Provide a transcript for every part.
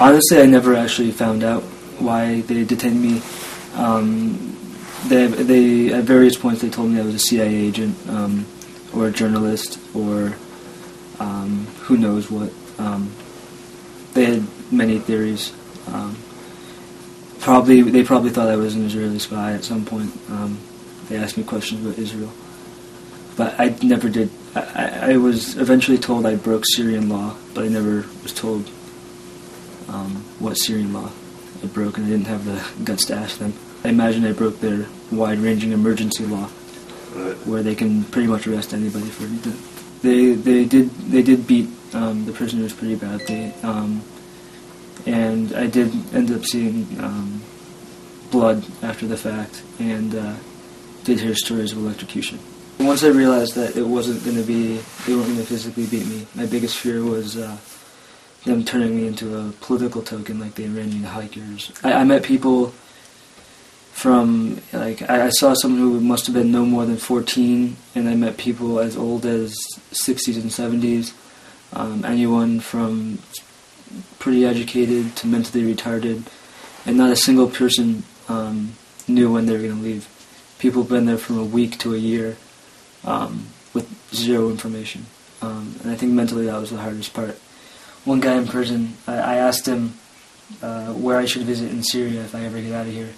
Honestly, I never actually found out why they detained me. They at various points they told me I was a CIA agent, or a journalist, or who knows what. They had many theories. They probably thought I was an Israeli spy at some point. They asked me questions about Israel, but I never did. I was eventually told I broke Syrian law, but I never was told what Syrian law I broke, and I didn't have the guts to ask them. I imagine I broke their wide-ranging emergency law, where they can pretty much arrest anybody for anything. They did beat the prisoners pretty badly, and I did end up seeing blood after the fact, and did hear stories of electrocution. Once I realized that they weren't going to physically beat me, my biggest fear was them turning me into a political token like the Iranian hikers. I met people from, I saw someone who must have been no more than 14, and I met people as old as 60s and 70s, anyone from pretty educated to mentally retarded, and not a single person knew when they were going to leave. People have been there from a week to a year with zero information, and I think mentally that was the hardest part. One guy in prison, I asked him where I should visit in Syria if I ever get out of here.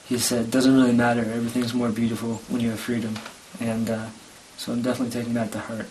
He said, "Doesn't really matter, everything's more beautiful when you have freedom," and so I'm definitely taking that to heart.